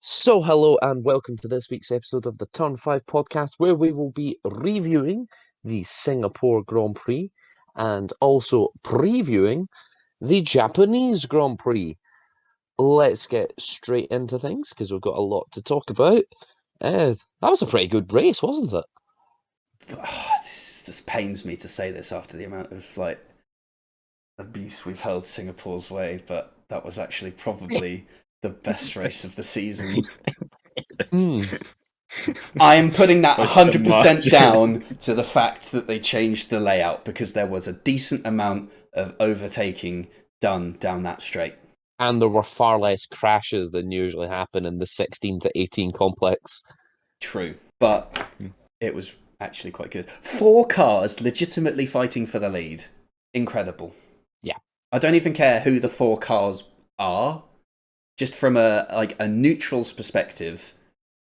So, hello and welcome to this week's episode of the Turn 5 podcast, where we will be reviewing the Singapore Grand Prix and also previewing the Japanese Grand Prix. Let's get straight into things because we've got a lot to talk about. That was a pretty good race, wasn't it? This just pains me to say this after the amount of abuse we've held Singapore's way, but that was actually probably the best race of the season. I am putting that 100% down to the fact that they changed the layout because there was a decent amount of overtaking done down that straight. And there were far less crashes than usually happen in the 16 to 18 complex. True, but it was actually quite good. 4 cars legitimately fighting for the lead. Incredible. Yeah. I don't even care who the 4 cars are. Just from a neutral's perspective,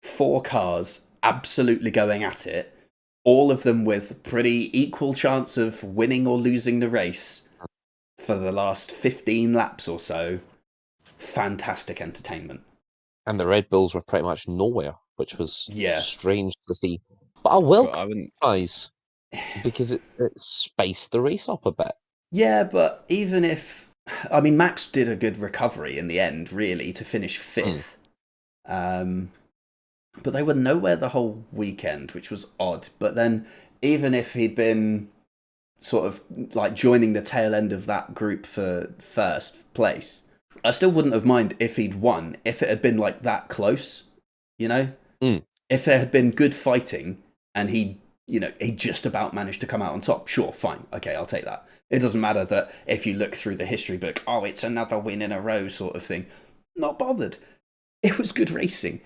4 cars absolutely going at it. All of them with pretty equal chance of winning or losing the race for the last 15 laps or so. Fantastic entertainment. And the Red Bulls were pretty much nowhere, which was Yeah. strange to see. But I welcome guys because it spiced the race up a bit. Yeah, but even if... I mean, Max did a good recovery in the end, really, to finish 5th. But they were nowhere the whole weekend, which was odd. But then, even if he'd been sort of like joining the tail end of that group for first place, I still wouldn't have minded if he'd won, if it had been like that close, you know? If there had been good fighting and he just about managed to come out on top, sure, fine, okay, I'll take that. It doesn't matter that if you look through the history book, oh, it's another win in a row sort of thing. Not bothered. It was good racing.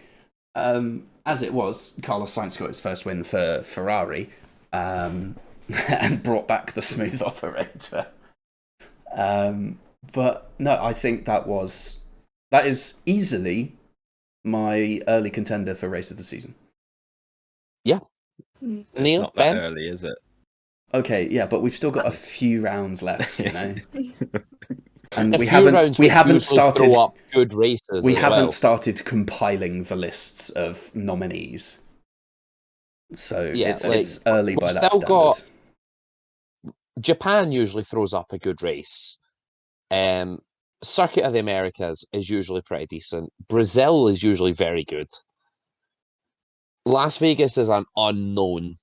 As it was, Carlos Sainz got his first win for Ferrari and brought back the smooth operator. But no, I think that is easily my early contender for race of the season. Yeah. Neil, not that early, is it? Okay, yeah, but we've still got a few rounds left, you know. And we haven't started up good races. We haven't started compiling the lists of nominees. So yeah, it's early by that standard. Japan usually throws up a good race. Circuit of the Americas is usually pretty decent. Brazil is usually very good. Las Vegas is an unknown.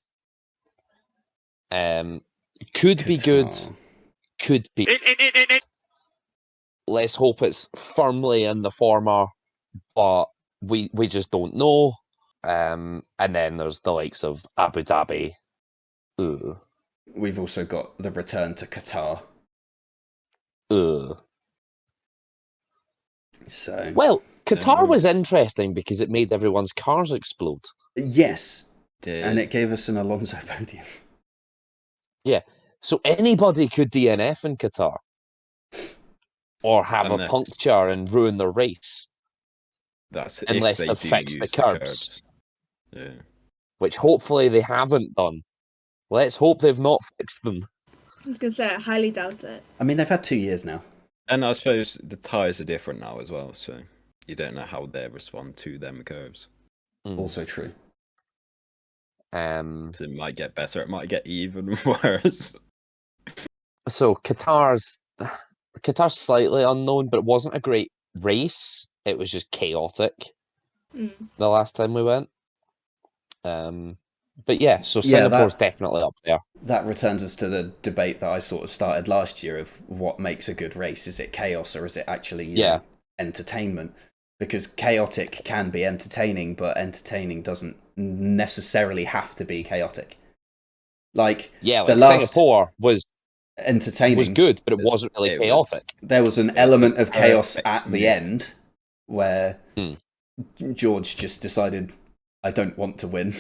Could be good. Could be. Let's hope it's firmly in the former, but we just don't know. And then there's the likes of Abu Dhabi. Ooh. We've also got the return to Qatar. So well, Qatar was interesting because it made everyone's cars explode. Yes, and it gave us an Alonso podium. Yeah, so anybody could DNF in Qatar. Or have a puncture and ruin the race. That's unless they fix the curbs. Yeah. Which hopefully they haven't done. Let's hope they've not fixed them. I was going to say, I highly doubt it. I mean, they've had 2 years now. And I suppose the tyres are different now as well, so you don't know how they respond to them curves. Also true. So it might get better, it might get even worse. So Qatar's slightly unknown, but it wasn't a great race. It was just chaotic the last time we went. But yeah, so Singapore's definitely up there. That returns us to the debate that I sort of started last year of what makes a good race. Is it chaos or is it actually entertainment? Because chaotic can be entertaining, but entertaining doesn't necessarily have to be chaotic. Singapore was entertaining. Was good, but it wasn't really chaotic. There was an element of chaos at the end where George just decided, I don't want to win.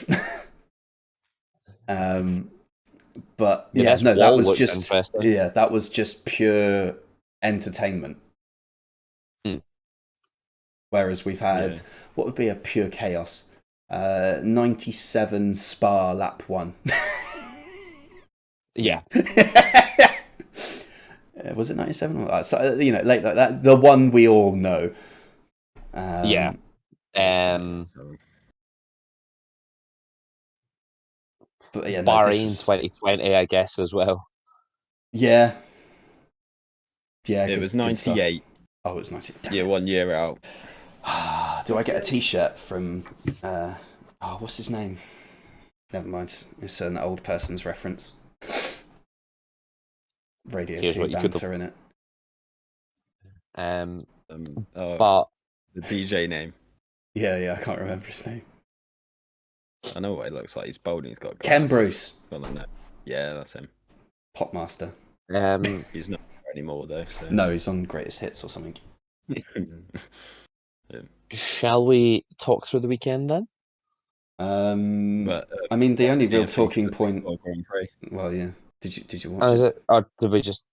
But that was just pure entertainment. Whereas we've had what would be a pure chaos? 97 Spa lap 1. Yeah. Was it 97? So, late like that. The one we all know. But yeah, no, Bahrain this was... 2020, I guess, as well. Yeah. It good- was good stuff. 98. Oh, it was 98. Damn Yeah, it. 1 year out. Do I get a T-shirt from? What's his name? Never mind. It's an old person's reference. Radio Here's 2 what you could banter in it. But The DJ name. Yeah, I can't remember his name. I know what he looks like. He's bald and he's got Ken glasses. Bruce, Well, no. Yeah, that's him. Popmaster. He's not there anymore though. So. No, he's on Greatest Hits or something. shall we talk through the weekend then? But I mean, the only real yeah, talking point. Grand Prix. Well, yeah. Did you watch Is it? it, or did we just?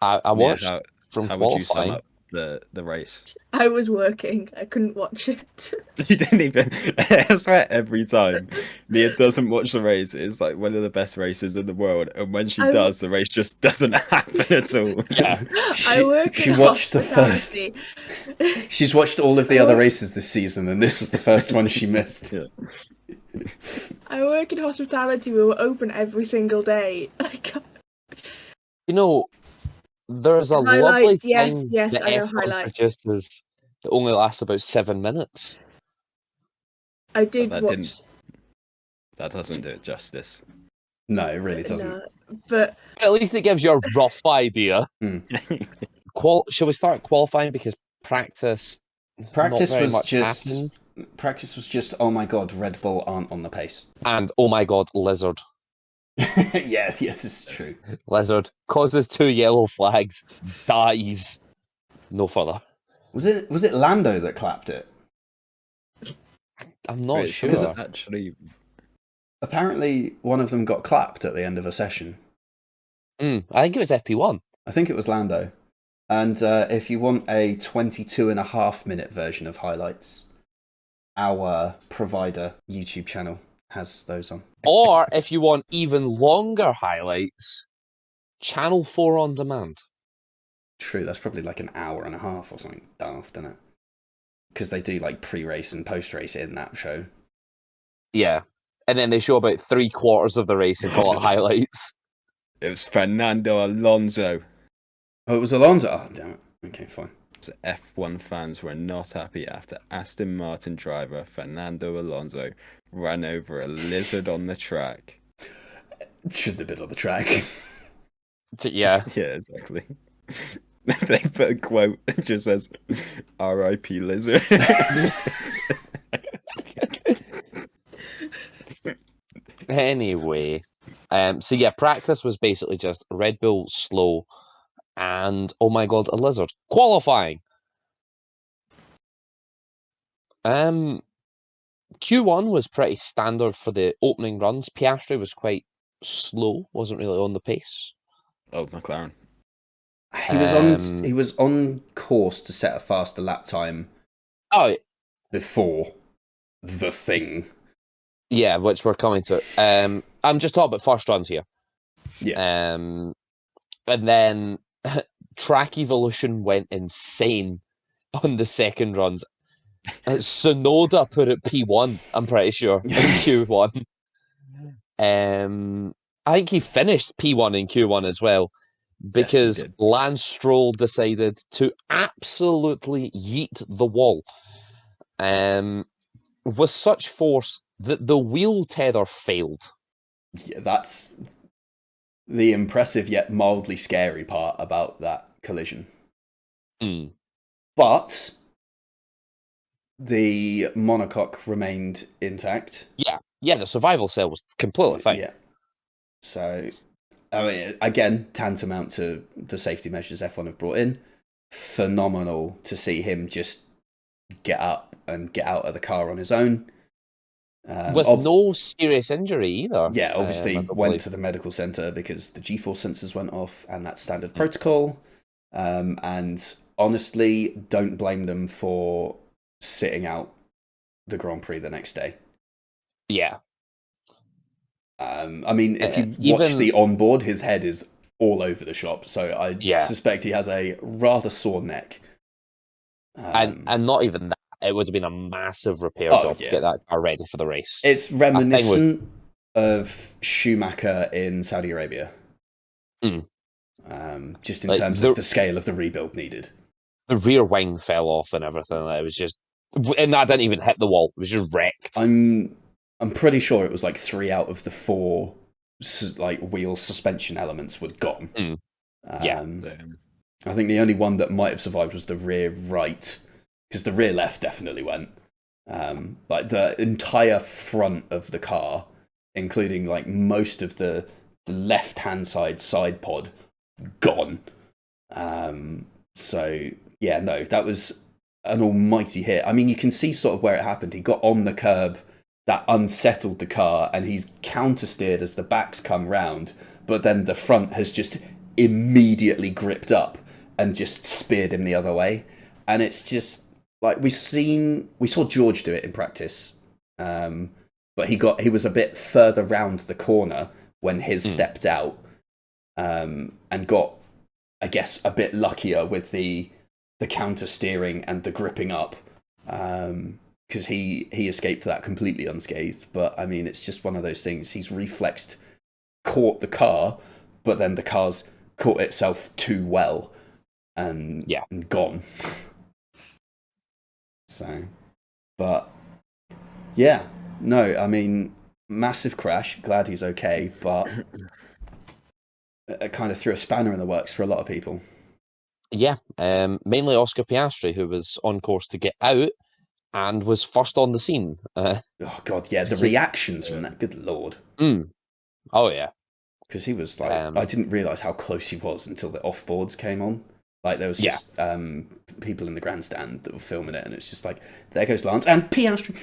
I watched Yeah, from how would you sum qualifying. up the race? I was working. I couldn't watch it. You didn't even. I swear every time Mia doesn't watch the race, it's like one of the best races in the world, and when she I- does, the race just doesn't happen at all. Yeah, I work she in watched the first. hospitality. She's watched all of the other races this season, and this was the first one she missed. Yeah. I work in hospitality. We were open every single day. Like, you know, there's a lovely Highlights, yes, thing yes, that I know F1 highlights. produces that only lasts about 7 minutes. I did that watch. didn't- That doesn't do it justice. No, it really doesn't. No, but But at least it gives you a rough idea. Shall we start qualifying because practice? Practice not very was much just. happened. Practice was just. Oh my god, Red Bull aren't on the pace. And oh my god, Lizard. Yes, this is true. Lizard causes 2 yellow flags, dies. No further. Was it Lando that clapped it? I'm not Wait, sure. someone actually, Apparently, one of them got clapped at the end of a session. I think it was FP1. I think it was Lando. And if you want a 22.5-minute version of highlights, our provider YouTube channel has those on. Or if you want even longer highlights, Channel 4 on demand. True, that's probably like an hour and a half or something daft, isn't it? Because they do like pre-race and post-race in that show. Yeah. And then they show about 3/4 of the race and call it highlights. it was Fernando Alonso. Oh, it was Alonso. Oh, damn it. Okay, fine. So F1 fans were not happy after Aston Martin driver Fernando Alonso ran over a lizard on the track. Shouldn't have been on the track. Yeah. Yeah, exactly. They put a quote that just says "R.I.P. lizard." Anyway, so yeah, practice was basically just Red Bull slow and oh my god, a lizard qualifying. Q1 was pretty standard for the opening runs. Piastri was quite slow, wasn't really on the pace. Oh, McLaren. He was on course to set a faster lap time Oh before the thing. yeah, which we're coming to. I'm just talking about first runs here. Yeah. And then track evolution went insane on the second runs. Sonoda put it P1, I'm pretty sure, in Q1. I think he finished P1 in Q1 as well, because did. Lance Stroll decided to absolutely yeet the wall with such force that the wheel tether failed. Yeah, that's the impressive yet mildly scary part about that collision. Mm. But the monocoque remained intact. Yeah, the survival cell was completely fine. Yeah. So, I mean, again, tantamount to the safety measures F1 have brought in. Phenomenal to see him just get up and get out of the car on his own. With no serious injury either. Yeah, obviously I don't went believe. to the medical centre because the G-force sensors went off, and that's standard protocol. And honestly, don't blame them for sitting out the Grand Prix the next day. Yeah. I mean, if you watch even- the onboard, his head is all over the shop, so I Yeah. suspect he has a rather sore neck. And not even that. it would have been a massive repair Oh, job to yeah. get that car ready for the race. It's thing was- reminiscent of Schumacher in Saudi Arabia. Mm. Just in Like, terms of the scale of the rebuild needed. The rear wing fell off and everything. It was just, and that didn't even hit the wall. It was just wrecked. I'm pretty sure it was like 3 out of the 4 like wheel suspension elements were gone. Mm. Yeah. I think the only one that might have survived was the rear right, because the rear left definitely went. Like the entire front of the car, including like most of the left-hand side pod, gone. So yeah, no, that was an almighty hit. I mean, you can see sort of where it happened. He got on the curb, that unsettled the car, and he's countersteered as the backs come round, but then the front has just immediately gripped up and just speared him the other way. And it's just like we saw George do it in practice, but he was a bit further round the corner when his stepped out, and got, I guess, a bit luckier with the counter steering and the gripping up, because he escaped that completely unscathed. But I mean, it's just one of those things. He's reflexed, caught the car, but then the car's caught itself too well, and gone. So, but yeah, no, I mean, massive crash. Glad he's okay, but it kind of threw a spanner in the works for a lot of people. Yeah, mainly Oscar Piastri, who was on course to get out and was first on the scene. Oh god, yeah, the reactions from that. Good lord. Oh yeah, because he was like, I didn't realise how close he was until the off-boards came on. Like, there was just people in the grandstand that were filming it, and it's just like, there goes Lance and Piastri.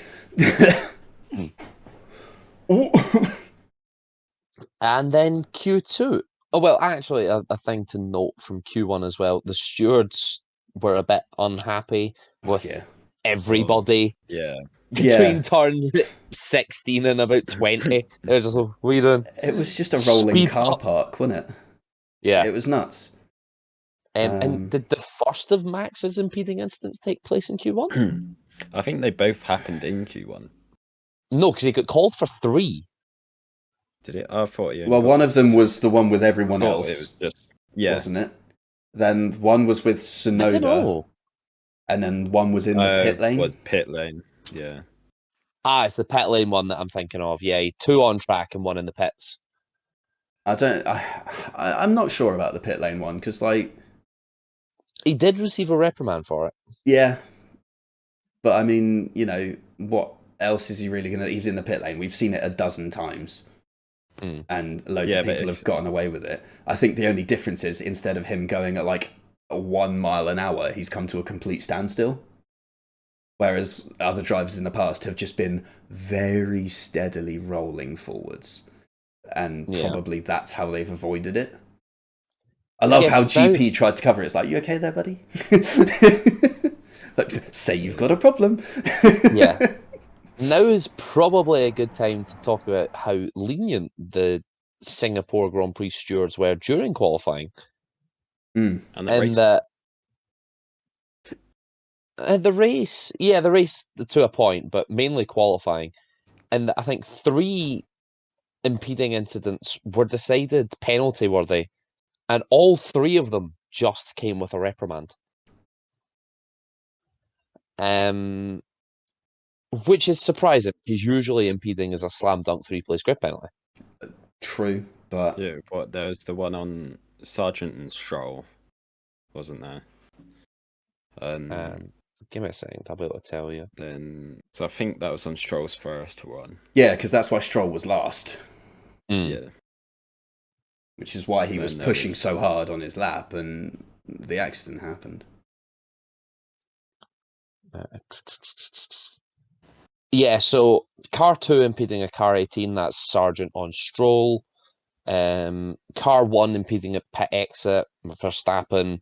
And then Q2. Oh, well, actually, a thing to note from Q1 as well. The stewards were a bit unhappy with everybody. Between turn 16 and about 20. They were just like, what are you doing? It was just a rolling car park, wasn't it? Yeah. It was nuts. And did the first of Max's impeding incidents take place in Q1? I think they both happened in Q1. No, because he got called for 3. Did it? I thought you. Well, one of them was the one with everyone else. It was just wasn't it? Then one was with Tsunoda. I don't know. And then one was in the pit lane. Was pit lane? Yeah. It's the pit lane one that I'm thinking of. Yeah, 2 on track and 1 in the pits. I'm not sure about the pit lane one, because like, he did receive a reprimand for it. Yeah, but I mean, you know, what else is he really gonna? He's in the pit lane. We've seen it a dozen times, and loads of people have gotten away with it. I think the only difference is, instead of him going at like 1 mile an hour, he's come to a complete standstill. Whereas other drivers in the past have just been very steadily rolling forwards, and probably that's how they've avoided it. I love how GP tried to cover it. It's like, you okay there, buddy? Like, say you've got a problem. Yeah. Now is probably a good time to talk about how lenient the Singapore Grand Prix stewards were during qualifying. And the race, the race to a point, but mainly qualifying. And I think 3 impeding incidents were decided penalty worthy, and all 3 of them just came with a reprimand. Which is surprising, because usually impeding is a slam dunk 3-place grid penalty. True, but but there was the one on Sargent and Stroll, wasn't there? Give me a second, I'll be able to tell you. So I think that was on Stroll's first one. Yeah, because that's why Stroll was last. Yeah. Which is why he was pushing so hard on his lap, and the accident happened. So car 2 impeding a car 18, that's Sargent on Stroll. Car 1 impeding a pit exit, Verstappen.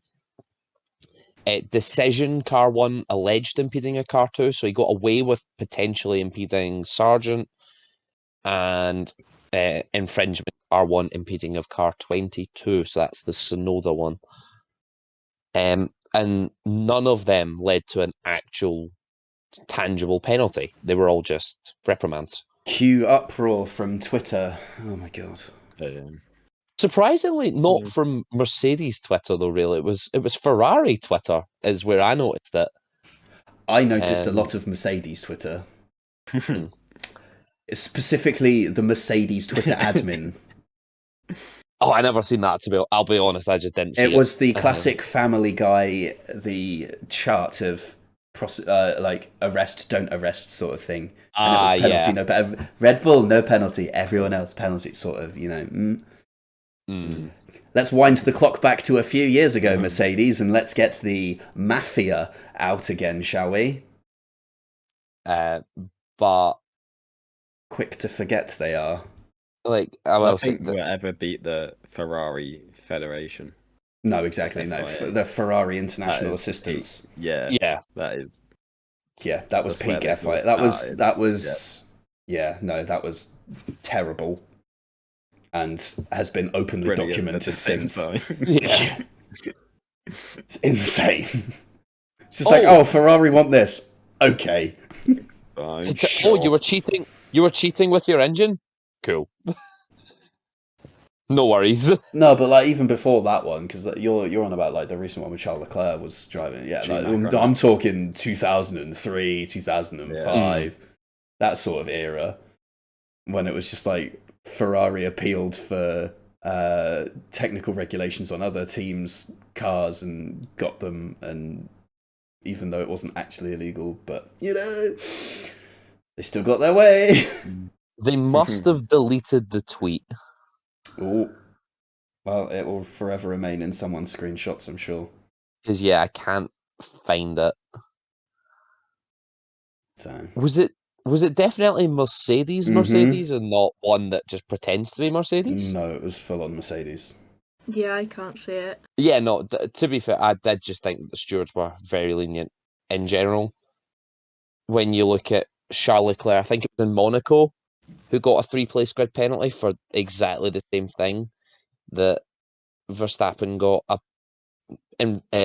Decision, car 1 alleged impeding a car 2, so he got away with potentially impeding Sargent. And infringement, car 1 impeding of car 22, so that's the Tsunoda one. And none of them led to an actual tangible penalty. They were all just reprimands. Cue uproar from Twitter. Oh my god. Surprisingly, not from Mercedes Twitter though. Really, it was Ferrari Twitter is where I noticed it. I noticed a lot of Mercedes Twitter. Specifically, the Mercedes Twitter admin. Oh, I never seen that. I'll be honest, I just didn't see it. It was the classic Family Guy, the chart of like arrest, don't arrest sort of thing. And it was penalty, no penalty. Red Bull, no penalty. Everyone else penalty, sort of. Let's wind the clock back to a few years ago, Mercedes, and let's get the mafia out again, shall we? But quick to forget they are. Like, I think we'll ever beat the Ferrari Federation. No, exactly. No, the Ferrari International Assistance. Peak. Yeah, that is. Yeah, that was peak FI. That was. Yeah, no, that was terrible, and has been openly documented since. Yeah. It's insane. It's just like, oh, Ferrari want this. Okay. Sure. Oh, you were cheating. You were cheating with your engine. Cool. No worries. No, but like even before that one, because you're on about like the recent one with Charles Leclerc was driving. Yeah, like, I'm talking 2003, 2005, that sort of era, when it was just like Ferrari appealed for technical regulations on other teams' cars and got them, and even though it wasn't actually illegal, but they still got their way. They must have deleted the tweet. Oh, well, it will forever remain in someone's screenshots, I'm sure. Because I can't find it. So was it definitely Mercedes, and not one that just pretends to be Mercedes? No, it was full on Mercedes. Yeah, I can't see it. Yeah, no. To be fair, I did just think that the stewards were very lenient in general. When you look at Charles Leclerc, I think it was in Monaco, who got a 3-place grid penalty for exactly the same thing that Verstappen got a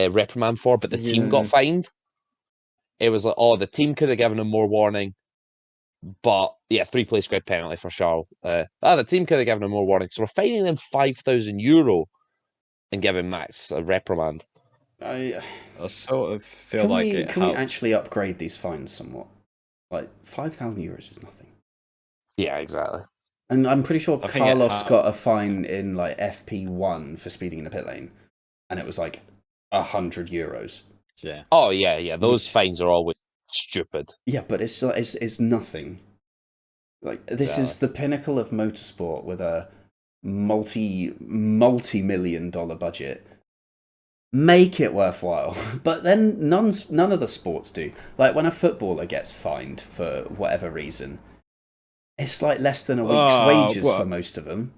reprimand for, but the team got fined. It was like, the team could have given him more warning, but 3-place grid penalty for Charles. The team could have given him more warning, so we're fining them €5,000 and giving Max a reprimand. I sort of feel can we actually upgrade these fines somewhat? Like €5,000 is nothing. Yeah, exactly. And I'm pretty sure Carlos got a fine in like FP1 for speeding in the pit lane, and it was like €100. Yeah. Oh yeah. Those fines are always stupid. Yeah, but it's nothing. Like this is the pinnacle of motorsport with a multi-million-dollar budget. Make it worthwhile, but then none of the sports do. Like when a footballer gets fined for whatever reason, it's like less than a week's wages for most of them.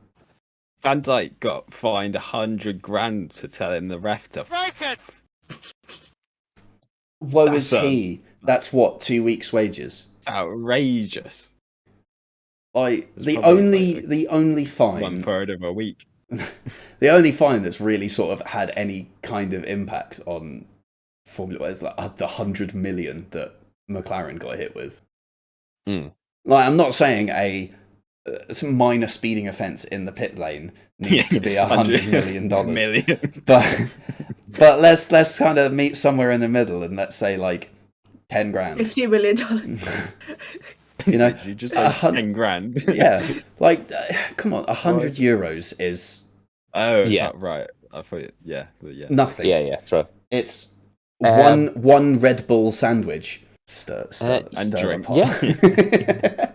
Van Dijk got fined $100,000 for telling the ref to break it. Woe is he. That's what, 2 weeks' wages. Outrageous. Like the only fine, 1/3 of a week. The only fine that's really sort of had any kind of impact on Formula One is like the 100 million that McLaren got hit with. Like, I'm not saying some minor speeding offence in the pit lane needs to be $100 million. But let's kind of meet somewhere in the middle, and let's say like $10,000, $50 million. You just said $10,000. Yeah, like come on, €100 is. Oh, yeah, right. I thought, yeah. Nothing. Yeah, true. It's one Red Bull sandwich. And drink. Yeah.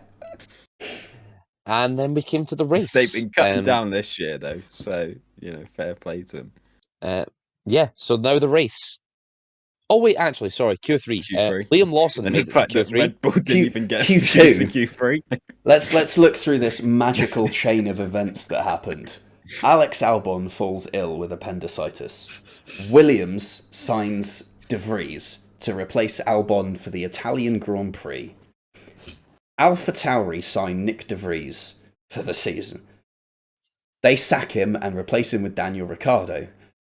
And then we came to the race. They've been cutting down this year, though, so fair play to them. So now the race. Oh wait, actually, sorry, Q3. Liam Lawson made it to Q3. Red Bull didn't even get Q2 to Q3. Let's look through this magical chain of events that happened. Alex Albon falls ill with appendicitis. Williams signs De Vries to replace Albon for the Italian Grand Prix. AlphaTauri sign Nick De Vries for the season. They sack him and replace him with Daniel Ricciardo.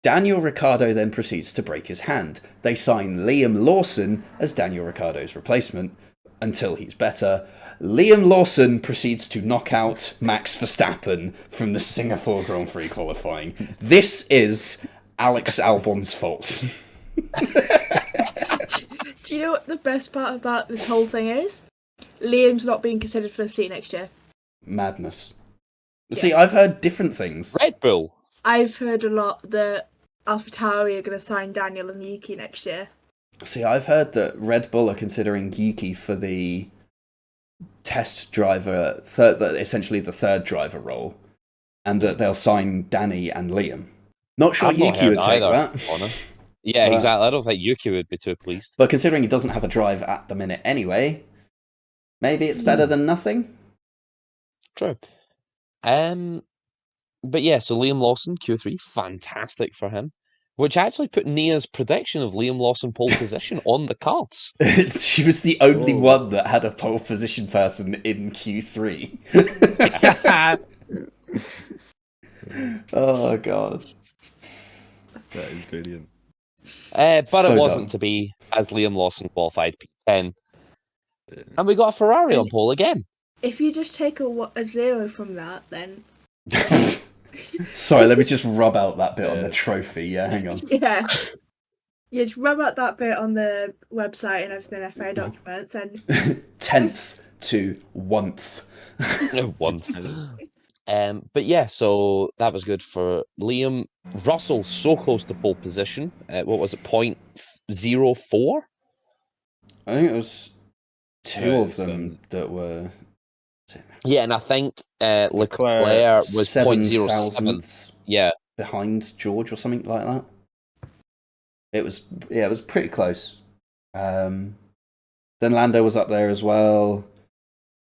Daniel Ricciardo then proceeds to break his hand. They sign Liam Lawson as Daniel Ricciardo's replacement until he's better. Liam Lawson proceeds to knock out Max Verstappen from the Singapore Grand Prix qualifying. This is Alex Albon's fault. Do you know what the best part about this whole thing is? Liam's not being considered for the seat next year. Madness. Yeah. See, I've heard different things. Red Bull. I've heard a lot that AlphaTauri are going to sign Daniel and Yuki next year. See, I've heard that Red Bull are considering Yuki for the test driver, essentially the third driver role, and that they'll sign Danny and Liam. Not sure I've not Yuki heard would take either, that. Honor. Yeah, But- exactly. I don't think Yuki would be too pleased. But considering he doesn't have a drive at the minute anyway, maybe it's better than nothing. True. But yeah, so Liam Lawson, Q3, fantastic for him. Which actually put Nia's prediction of Liam Lawson pole position on the cards. She was the only Oh. one that had a pole position person in Q3. Oh, God. That is brilliant. But So it wasn't dumb. to be, as Liam Lawson qualified P10. Yeah. And we got a Ferrari on pole again. If you just take a 0 from that, then Sorry, let me just rub out that bit on the Yeah. trophy. Yeah, hang on. yeah. You just rub out that bit on the website and everything, FA documents, and 10th to 1th. Once. But yeah, so that was good for Liam. Russell, so close to pole position. What was it, 0.04? I think it was two Yeah, of it's, them that were Yeah, and I think Leclerc was 0.07. thousandths Yeah, behind George or something like that. It was pretty close. Then Lando was up there as well,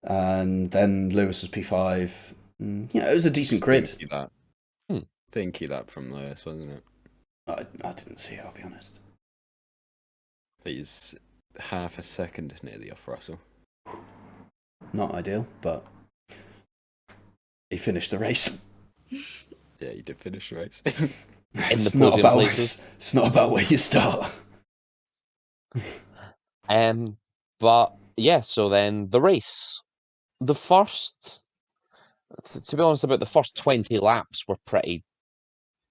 and then Lewis was P5. Yeah, it was a decent grid. Stinky that. Hmm. Stinky that from Lewis, wasn't it? I didn't see it, I'll be honest. He's half a second nearly off Russell. Not ideal, but he finished the race. Yeah, he did finish the race. In the It's not podium about places. It's not about where you start. But yeah, so then the race. The first, to be honest, about the first 20 laps were pretty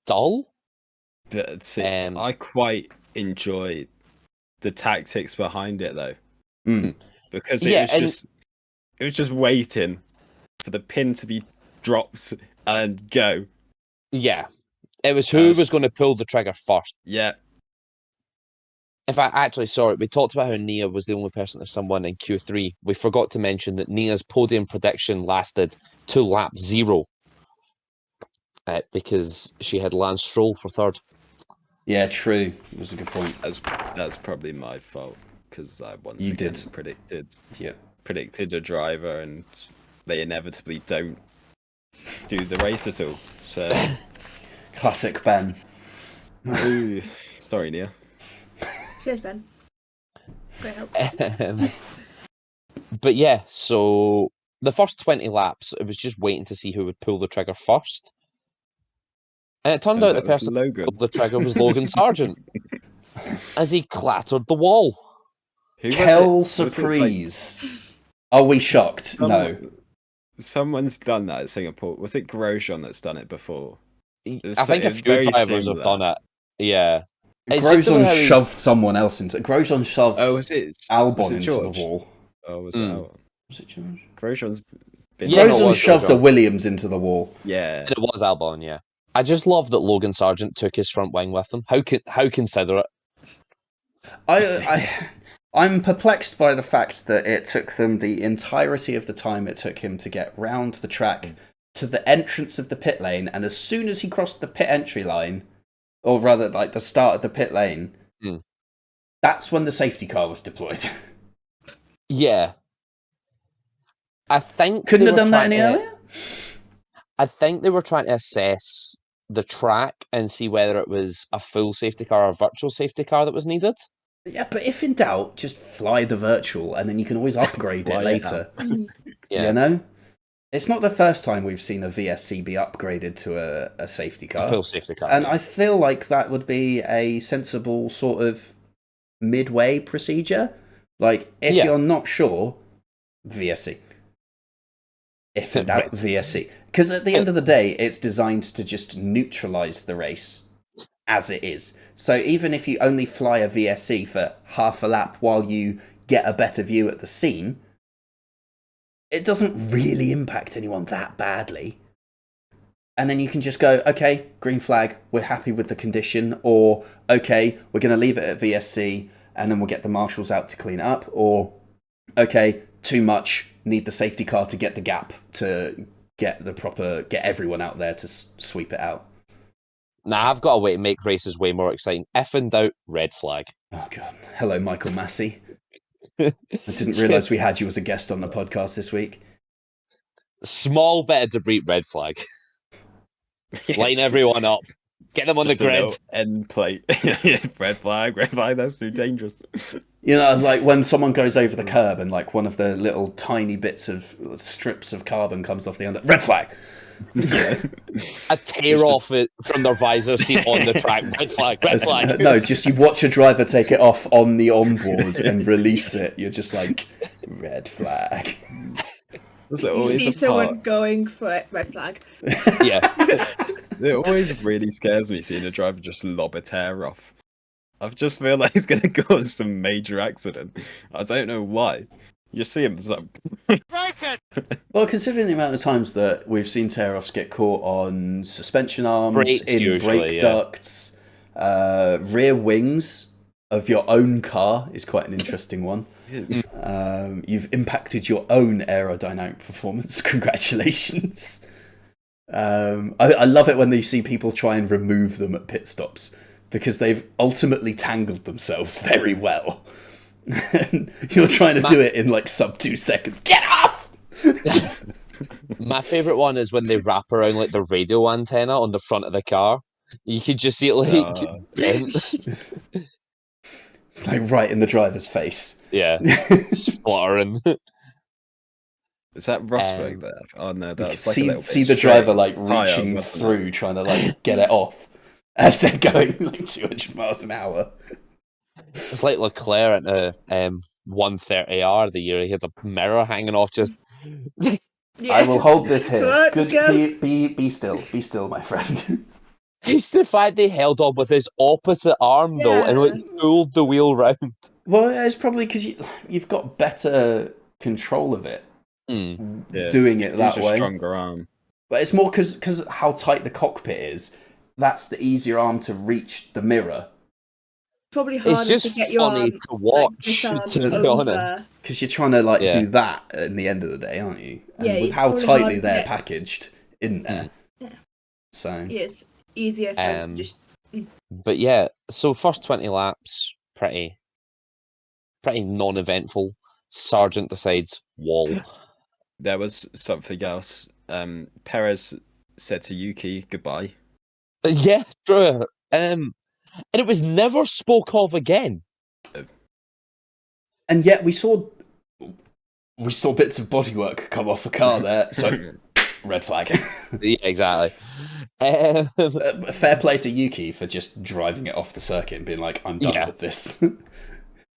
dull. But see, Um, I quite enjoy the tactics behind it though, Mm. because Yeah, and- it was just waiting for the pin to be dropped and go. Yeah, it was who was- was going to pull the trigger first. Yeah, In fact, actually, sorry, we talked about how Nia was the only person to someone in Q3. We forgot to mention that Nia's podium prediction lasted 2 laps 0 because she had Lance Stroll for third. Yeah, true. It was a good point. that's probably my fault because I once You again did. predicted a driver and they inevitably don't do the race at all. So, Classic Ben. ooh, sorry, Nia. cheers, Ben. Great help. But yeah, so the first 20 laps, it was just waiting to see who would pull the trigger first. And it turned Turns out the out it was person Logan. who pulled the trigger was Logan Sargent as he clattered the wall. Who was Kel it? Was it, like, Surprise. Are we shocked? No. Someone's done that at Singapore. Was it Grosjean that's done it before? It's- I think a it's few very drivers have similar. done it. Yeah. It's just the way Grosjean how he- shoved someone else into Grosjean shoved Oh, was it Albon into George? the wall. Oh, was Mm. it Albon? Was it George? Grosjean's been. Yeah, no, it Grosjean was shoved a Grosjean. Williams into the wall. Yeah. And it was Albon, yeah. I just love that Logan Sargent took his front wing with him. How considerate. I'm perplexed by the fact that it took them the entirety of the time it took him to get round the track to the entrance of the pit lane, and as soon as he crossed the pit entry line, or rather like the start of the pit lane, Hmm. that's when the safety car was deployed. Yeah. I think Couldn't they have were done that any trying to- earlier? I think they were trying to assess the track and see whether it was a full safety car or a virtual safety car that was needed. Yeah, but if in doubt, just fly the virtual, and then you can always upgrade it Fly it later. Yeah. You know? It's not the first time we've seen a VSC be upgraded to a safety car. A full safety car. And yeah. I feel like that would be a sensible sort of midway procedure. Like, if Yeah. you're not sure, VSC. If in doubt, Right. VSC. Because at the end of the day, it's designed to just neutralise the race as it is. So even if you only fly a VSC for half a lap while you get a better view at the scene, it doesn't really impact anyone that badly. And then you can just go, okay, green flag, we're happy with the condition, or okay, we're going to leave it at VSC and then we'll get the marshals out to clean it up, or okay, too much, need the safety car to get the gap to get everyone out there to sweep it out. Nah, I've got a way to make races way more exciting. If in doubt, red flag. Oh god, hello Michael Massey. I didn't realise we had you as a guest on the podcast this week. Small bit of debris, red flag. Line everyone up. Get them on Just the a grid. little end plate. Red flag, that's too dangerous. You know, like when someone goes over the curb and like one of the little tiny bits of strips of carbon comes off the end. Red flag. A tear off it from their visor seat on the track. Red flag, red flag. No, just you watch a driver take it off on the onboard and release it. You're just like, red flag. There's You always see a someone part. going for it, red flag. Yeah. It always really scares me seeing a driver just lob a tear off. I just feel like he's going to cause some major accident. I don't know why. You see him, it's like, Well, considering the amount of times that we've seen tear-offs get caught on suspension arms, Brakes in usually, brake yeah. ducts, rear wings of your own car is quite an interesting one. You've impacted your own aerodynamic performance. Congratulations. I love it when they see people try and remove them at pit stops because they've ultimately tangled themselves very well. And you're trying to do it in like sub 2 seconds. Get off! My favourite one is when they wrap around like the radio antenna on the front of the car. You could just see it like bent. It's like right in the driver's face. Yeah. Spluttering. is that Rosberg there? Oh no, You that's can like a little see bit the driver like straight higher, reaching wasn't it? through, trying to like get it off as they're going like 200 miles an hour. It's like Leclerc at the 130R the year he had a mirror hanging off just. Yeah. I will hold this here. Come on, Good, let's go. be still, my friend. It's the fact they held on with his opposite arm though and like pulled the wheel round. Well, it's probably because you've got better control of it Yeah. doing it that Use a way. stronger arm. But it's more because how tight the cockpit is. That's the easier arm to reach the mirror. Probably harder It's just to get your funny arm, to like, watch, this arm to be over. honest. Because you're trying to like Yeah. do that at the end of the day, aren't you? And Yeah, with it's how probably tightly harder to they're get- packaged in there. Yeah. So Yeah, it's easier for just But yeah, so first 20 laps, pretty non-eventful. Sargent decides wall. There was something else. Perez said to Yuki goodbye. Yeah, true. And it was never spoke of again. and yet we saw bits of bodywork come off a car there. So red flag. Yeah, exactly. Fair play to Yuki for just driving it off the circuit and being like, "I'm done Yeah. with this."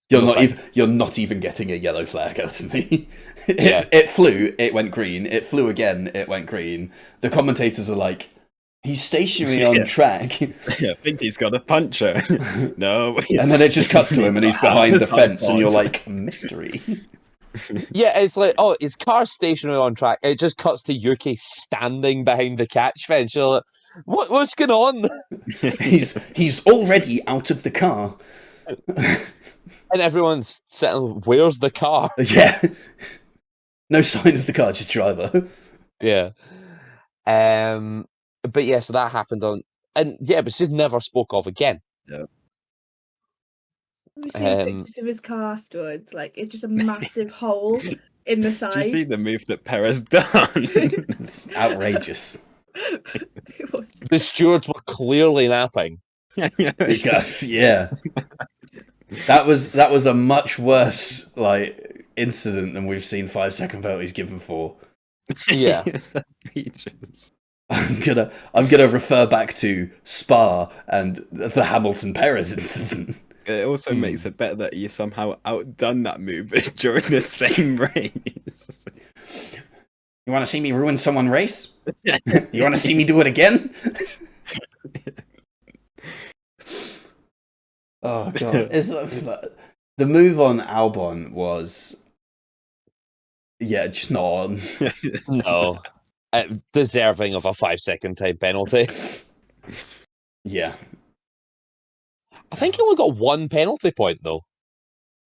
You're No not flag. even. You're not even getting a yellow flag out of me. Yeah. It flew. It went green. It flew again. It went green. The commentators are like, "He's stationary on Yeah. track," Yeah, I think he's got a puncher. No. and then it just cuts to him, and he's behind the It's fence, and you're odd. like, "Mystery." Yeah, it's like, oh, his car's stationary on track. It just cuts to Yuki standing behind the catch fence. You're like, what's going on? He's already out of the car. And everyone's sitting, where's the car? Yeah. No sign of the car, just driver. Yeah. But yeah, so that happened on, and yeah, but just never spoke of again. we've seen Um, pictures of his car afterwards. Like it's just a massive hole in the Do you see side. the move that Perez done? It's outrageous. The stewards were clearly napping. Yeah. That was a much worse like incident than we've seen 5-second penalties given for. Yeah. Features. I'm gonna refer back to Spa and the Hamilton Perez incident. It also makes it better that you somehow outdone that move during the same race. You want to see me ruin someone's race? You want to see me do it again? Oh god, the move on Albon was, yeah, just not on. No. Deserving of a 5-second time penalty. Yeah. I think he only got 1 penalty point, though.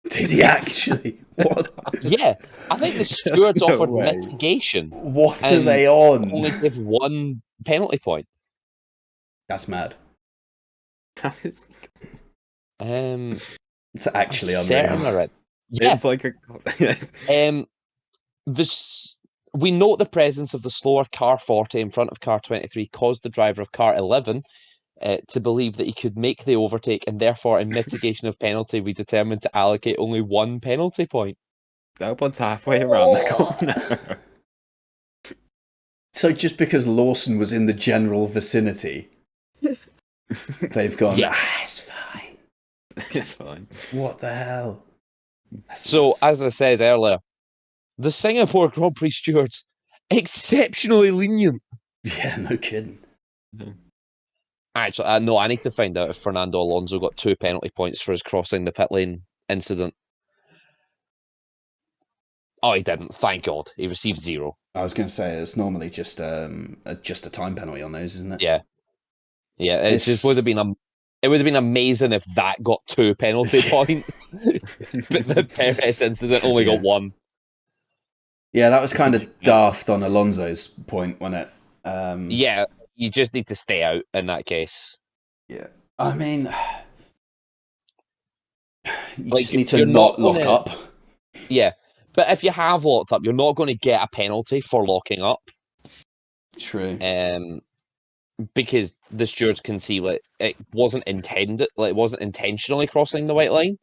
Did he actually? What? Yeah, I think the stewards no offered way. mitigation. What are And they on? Only give 1 penalty point. That's mad. It's actually certain unreal. already. Yeah. It's like We note the presence of the slower car 40 in front of car 23 caused the driver of car 11 to believe that he could make the overtake, and therefore, in mitigation of penalty, we determined to allocate only 1 penalty point. Albon's halfway around the corner. So just because Lawson was in the general vicinity, they've gone, Yeah. It's fine. It's fine. What the hell? That's So, nuts. as I said earlier, the Singapore Grand Prix stewards, exceptionally lenient. Yeah, no kidding. Actually, no, I need to find out if Fernando Alonso got 2 penalty points for his crossing the pit lane incident. Oh, he didn't. Thank God. He received 0. I was going to say, it's normally just a time penalty on those, isn't it? Yeah. Yeah, it just would have been it would have been amazing if that got 2 penalty points. But the Perez incident only got 1. Yeah, that was kind of daft on Alonso's point, wasn't it? Yeah, you just need to stay out in that case. Yeah. I mean, you Like, just need to you're not not lock gonna- up. Yeah, but if you have locked up, you're not going to get a penalty for locking up. True. Because the stewards can see like it wasn't intended, like it wasn't intentionally crossing the white line.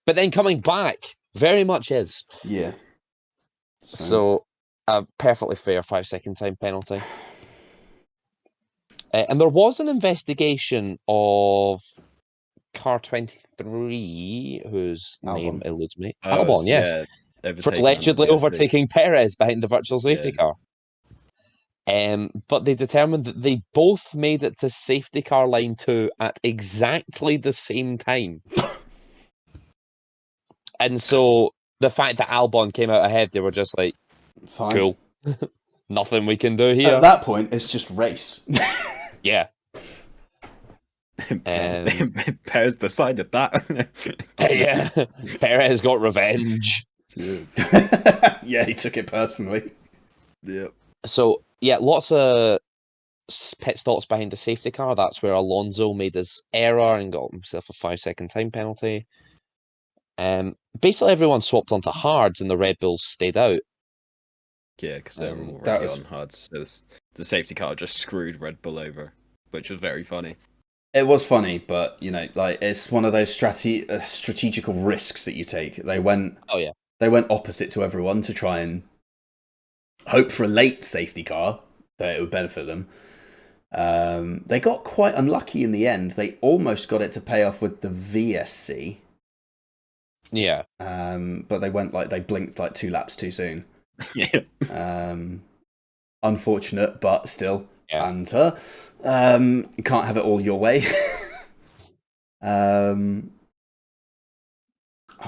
But then coming back, very much is. Yeah. So a perfectly fair 5-second time penalty. And there was an investigation of car 23, whose name Albon. eludes me. Albon, yes. Yeah, For overtaking allegedly on the overtaking Perez behind the virtual safety Yeah. car. But they determined that they both made it to safety car line 2 at exactly the same time. And so the fact that Albon came out ahead, they were just like, Fine. cool. Nothing we can do here. At that point, it's just race. Yeah. Perez decided that. Yeah. Perez got revenge. Yeah, he took it personally. Yep. So, yeah, lots of pit stops behind the safety car. That's where Alonso made his error and got himself a 5-second time penalty. Basically, everyone swapped onto hards and the Red Bulls stayed out. Yeah, because they were already that was- on hards. So the safety car just screwed Red Bull over, which was very funny. It was funny, but like it's one of those strategical risks that you take. They went opposite to everyone to try and hope for a late safety car that it would benefit them. They got quite unlucky in the end. They almost got it to pay off with the VSC. Yeah. But they blinked like 2 laps too soon. Yeah. Unfortunate, but still, Yeah. banter. You can't have it all your way. I'm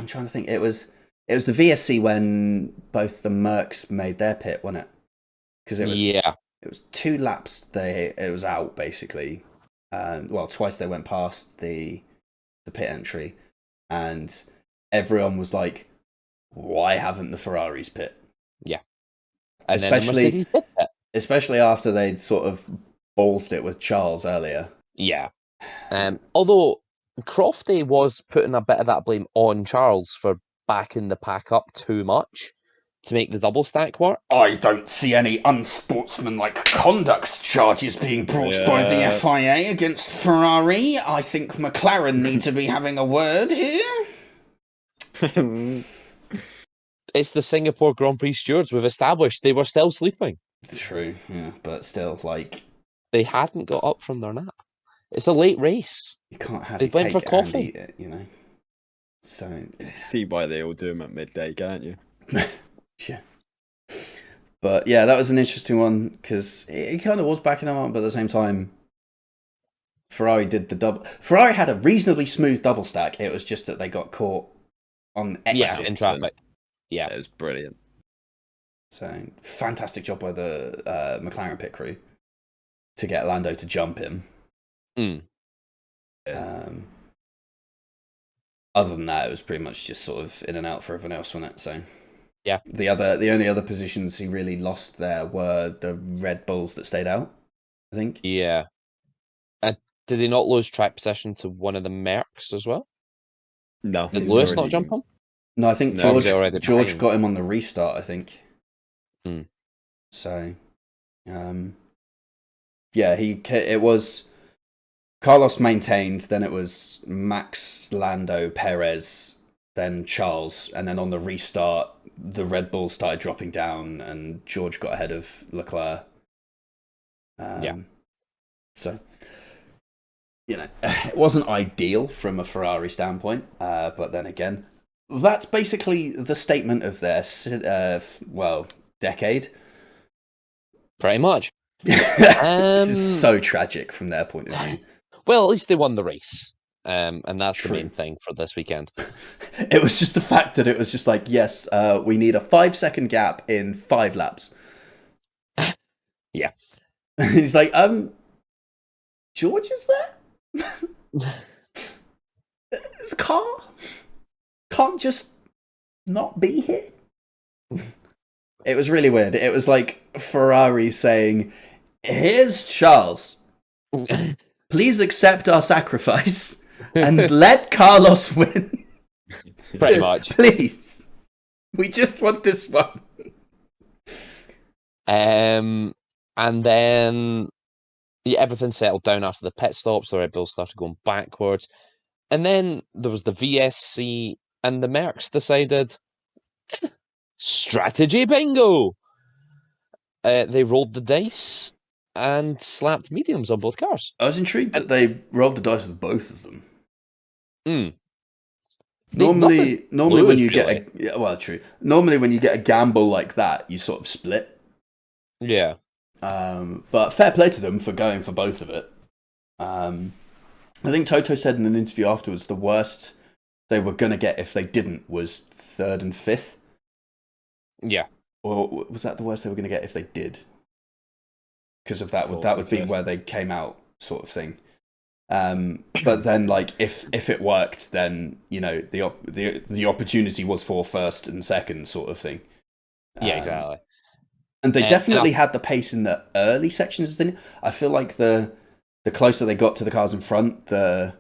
trying to think. It was the VSC when both the Mercs made their pit, wasn't it? Because it was 2 laps. It was out basically. Twice they went past the pit entry, and everyone was like, "Why haven't the Ferraris pit?" Yeah. And Especially- then the Mercedes did it. Especially after they'd sort of ballsed it with Charles earlier. Yeah. Although Crofty was putting a bit of that blame on Charles for backing the pack up too much to make the double stack work. I don't see any unsportsmanlike conduct charges being brought by the Yeah. FIA against Ferrari. I think McLaren need to be having a word here. It's the Singapore Grand Prix stewards. We've established they were still sleeping. True, yeah, but still, like, They hadn't got up from their nap. It's a late race. you can't have They your went for cake and coffee. eat it, you know. So See why they all do them at midday, can't you? yeah. But yeah, that was an interesting one because it kind of was backing them up, but at the same time, Ferrari did the double. Ferrari had a reasonably smooth double stack. It was just that they got caught on exit. Yeah, in traffic. Yeah. It was brilliant. So fantastic job by the McLaren pit crew to get Lando to jump him. Mm. Other than that, it was pretty much just sort of in and out for everyone else, wasn't it? So yeah, the only other positions he really lost there were the Red Bulls that stayed out, I think. Yeah. Did he not lose track position to one of the Mercs as well? No. Did He was Lewis not already- jump him? No, I think No, George was he already behind? got him on the restart, I think. Hmm. So, yeah, it was Carlos maintained, then it was Max, Lando, Perez, then Charles, and then on the restart, the Red Bulls started dropping down, and George got ahead of Leclerc. Yeah. So, it wasn't ideal from a Ferrari standpoint, but then again, that's basically the statement of their decade. Pretty much. This is so tragic from their point of view. Well, at least they won the race. And that's True. the main thing for this weekend. It was just the fact that it was just like, yes, we need a 5-second gap in 5 laps. Yeah. He's like, George is there? This car can't just not be here. It was really weird. It was like Ferrari saying, here's Charles. Please accept our sacrifice and let Carlos win. Pretty much. Please. We just want this one. And then everything settled down after the pit stops. The Red Bulls started going backwards. And then there was the VSC, and the Mercs decided, strategy bingo! They rolled the dice and slapped mediums on both cars. I was intrigued that they rolled the dice with both of them. Mm. Normally lose, when you really. true. Normally when you get a gamble like that, you sort of split. Yeah. But fair play to them for going for both of it. I think Toto said in an interview afterwards the worst they were going to get if they didn't was 3rd and 5th. Yeah. Or was that the worst they were going to get if they did? Because of that, Fourth that and would be fifth. where they came out, sort of thing. But then, like, if it worked, then the opportunity was for 1st and 2nd, sort of thing. Yeah, exactly. And they And definitely had the pace in the early sections. I feel like the closer they got to the cars in front, the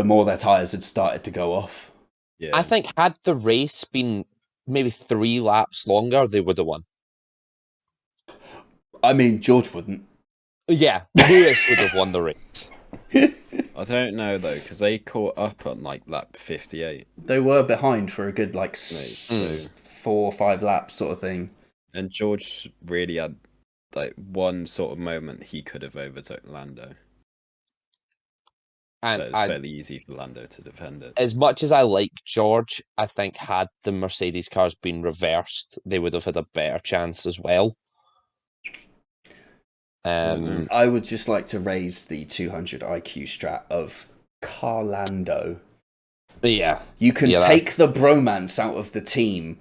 more their tyres had started to go off. Yeah. I think had the race been maybe 3 laps longer, they would have won. I mean, George wouldn't. Yeah, Lewis would have won the race. I don't know though, because they caught up on like lap 58. They were behind for a good, like, So, 4 or 5 laps sort of thing. and George really had like one sort of moment he could have overtook Lando. And But it's fairly easy for Lando to defend it. as much as I like George, I think had the Mercedes cars been reversed, they would have had a better chance as well. I would just like to raise the 200 IQ strat of Carlando. Yeah. You can Yeah, take the bromance out of the team,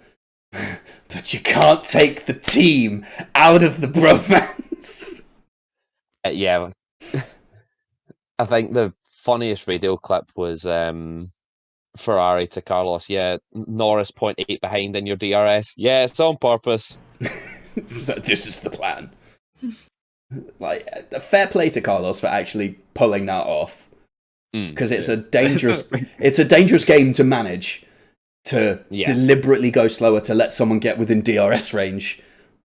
but you can't take the team out of the bromance. Yeah. I think the funniest radio clip was Ferrari to Carlos. Yeah, Norris 0.8 behind in your DRS. Yeah, it's on purpose. This is the plan. Like, fair play to Carlos for actually pulling that off, because it's a dangerous game to manage. To deliberately go slower to let someone get within DRS range,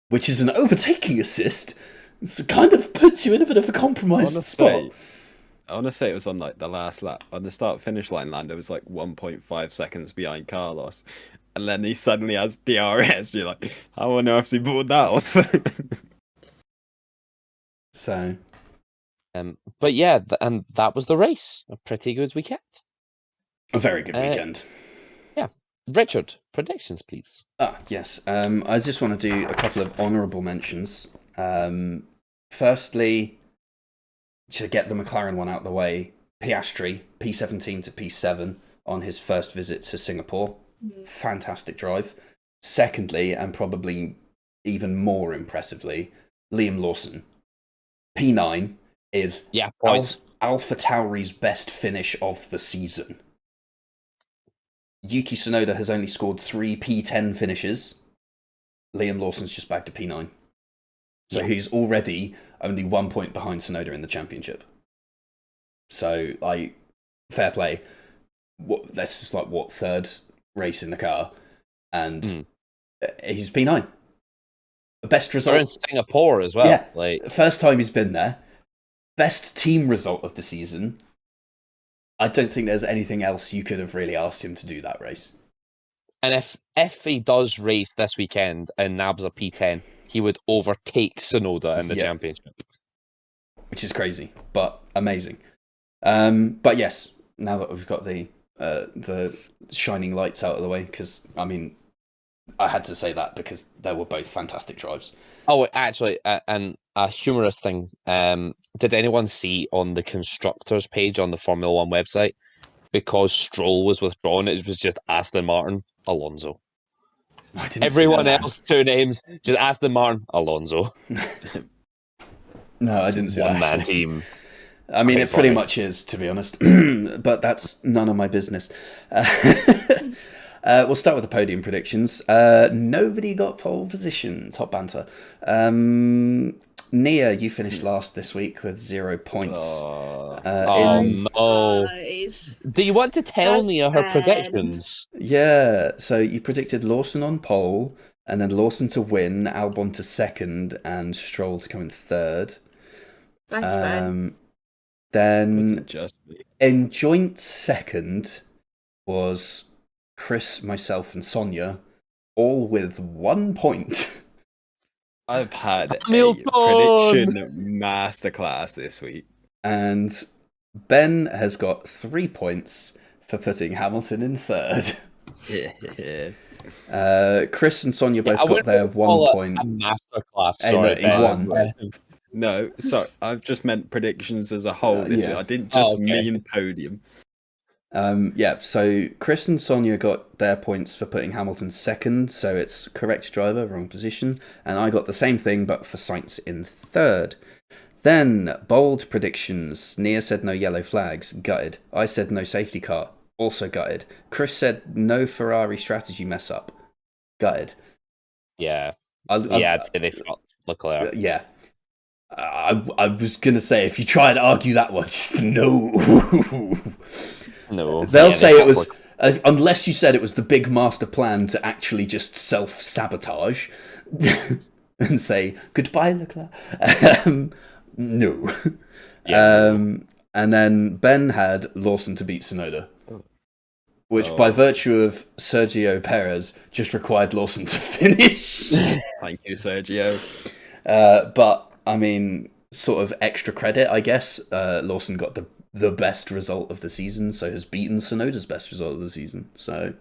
which is an overtaking assist. It kind of puts you in a bit of a compromised spot. I want to say it was on like the last lap. On the start finish line, Lando was like 1.5 seconds behind Carlos. and then he suddenly has DRS. You're like, I wonder if he bought that off. So, But yeah, and that was the race. A pretty good weekend. a very good Uh, weekend. Richard, predictions, please. Yes. I just want to do a couple of honourable mentions. Firstly, to get the McLaren one out of the way, Piastri, P17 to P7 on his first visit to Singapore. Fantastic drive. Secondly, and probably even more impressively, Liam Lawson. P9 is Yeah, points. Alpha Tauri's best finish of the season. Yuki Tsunoda has only scored 3 P10 finishes. Liam Lawson's just back to P9. So he's already only 1 point behind Tsunoda in the championship. So, like, fair play. This is like, third race in the car? And he's P9. Best result. We're in Singapore as well. Yeah. Like, First time he's been there. Best team result of the season. I don't think there's anything else you could have really asked him to do that race. and if he does race this weekend and nabs a P10, he would overtake Tsunoda in the championship. Which is crazy, but amazing. But yes, now that we've got the shining lights out of the way, because, I mean, I had to say that because they were both fantastic drives. Oh, actually, and a humorous thing. Did anyone see on the constructors page on the Formula One website, because Stroll was withdrawn, it was just Aston Martin, Alonso. I didn't Everyone see that, else, 2 names, just Aston Martin, Alonso. No, I didn't see that. One-man actually. team. I mean, quite it pretty funny. much is, to be honest. But that's none of my business. We'll start with the podium predictions. Nobody got pole position. Top banter. Nia, you finished last this week with 0 points. Oh, in- no. Guys. Do you want to tell That's Nia her bad. predictions? Yeah, so you predicted Lawson on pole, and then Lawson to win, Albon to second, and Stroll to come in third. Thanks, Ben. Then Wasn't just me. in joint second was Chris, myself, and Sonia, all with 1 point. I've had Hamilton! a prediction masterclass this week. And Ben has got 3 points for putting Hamilton in third. Yes. Chris and Sonia both I got wouldn't their 1 call it point. a masterclass. Hey, Sorry, look, he Ben. won. No, sorry, I've just meant predictions as a whole this yeah. week. I didn't just okay. mean podium. Yeah, so Chris and Sonia got their points for putting Hamilton second, so it's correct driver, wrong position. And I got the same thing, but for Sainz in third. Then, bold predictions. Nia said no yellow flags, gutted. I said no safety car, also gutted. Chris said no Ferrari strategy mess up, gutted. Yeah. I'd I'd say they fucked Leclerc. Yeah. I was going to say, if you try and argue that one, just no. No. They'll Yeah, say they it was, fucked unless you said it was the big master plan to actually just self-sabotage and say, goodbye, Leclerc. No. Yeah, And then Ben had Lawson to beat Tsunoda, which by virtue of Sergio Perez just required Lawson to finish. Thank you, Sergio. But, I mean, sort of extra credit, I guess. Lawson got the best result of the season, so has beaten Tsunoda's best result of the season. So,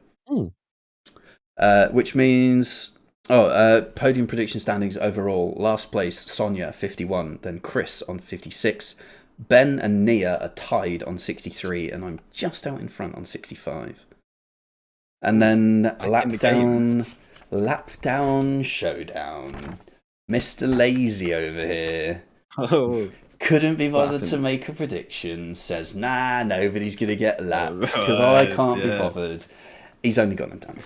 which means, podium prediction standings overall: last place Sonia 51, then Chris on 56, Ben and Nia are tied on 63, and I'm just out in front on 65. And then lap down showdown. Mr. Lazy over here. Oh, Couldn't be bothered to happened? make a prediction. Says, nah, nobody's going to get lapped because I can't be yeah. bothered. He's only gone and done.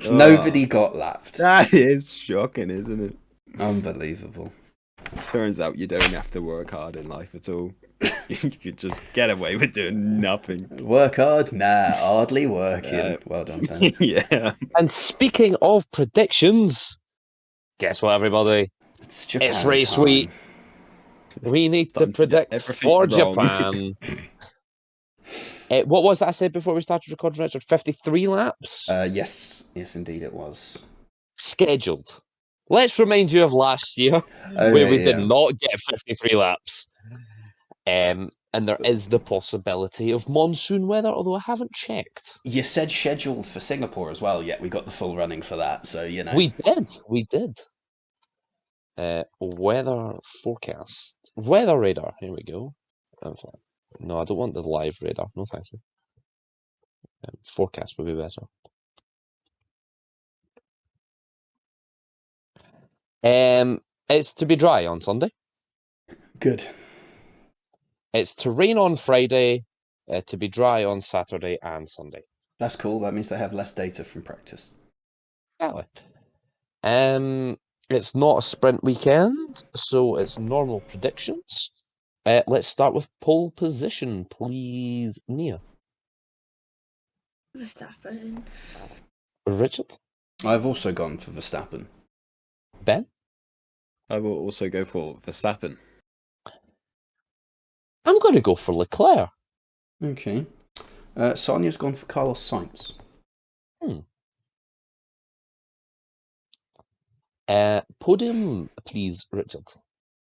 Oh. Nobody got lapped. that is shocking, isn't it? Unbelievable. Turns out you don't have to work hard in life at all. You could just get away with doing nothing. Work hard? Nah, hardly working. Yeah. Well done, Ben. Yeah. And speaking of predictions, guess what, everybody? It's Japan It's race time. week. We need to Time to get predict everything for wrong. Japan. What was that I said before we started recording, Richard? 53 laps? Yes, indeed it was. Scheduled. Let's remind you of last year, where we did not get 53 laps. And there is the possibility of monsoon weather, although I haven't checked. You said scheduled for Singapore as well, yet we got the full running for that, so you know. We did. Weather forecast. Weather radar, here we go. No, I don't want the live radar. No, thank you. Forecast would be better. It's to be dry on Sunday. Good. It's to rain on Friday, to be dry on Saturday and Sunday. That's cool. That means they have less data from practice. Exactly. It's not a sprint weekend, so it's normal predictions. Let's start with pole position, please, Nia. Verstappen. Richard? I've also gone for Verstappen. Ben? I will also go for Verstappen. I'm going to go for Leclerc. Okay. Sonia's gone for Carlos Sainz. Podium, please, Richard.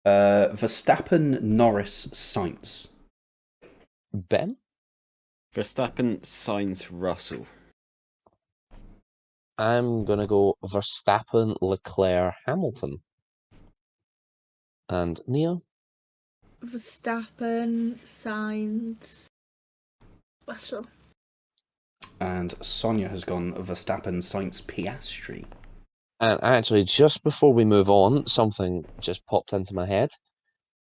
Verstappen, Norris, Sainz. Ben? Verstappen, Sainz, Russell. I'm going to go Verstappen, Leclerc, Hamilton. And Nia? Verstappen, Sainz, Russell. And Sonia has gone Verstappen, Sainz, Piastri. And actually, just before we move on, something just popped into my head.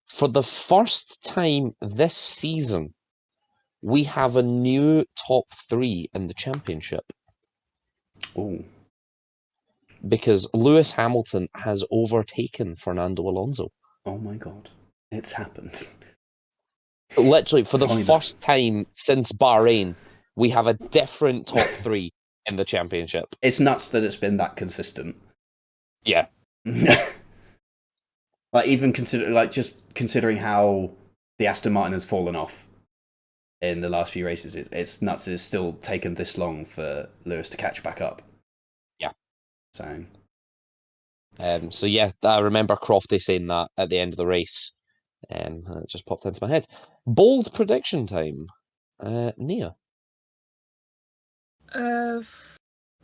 For the first time this season, we have a new top 3 in the championship. Oh. Because Lewis Hamilton has overtaken Fernando Alonso. Oh my god. It's happened. Literally, for the Finally. first time since Bahrain, we have a different top 3 in the championship. It's nuts that it's been that consistent. Yeah. Considering how the Aston Martin has fallen off in the last few races, it's nuts that it's still taken this long for Lewis to catch back up. Yeah. So yeah, I remember Crofty saying that at the end of the race. And it just popped into my head. Bold prediction time. Nia. I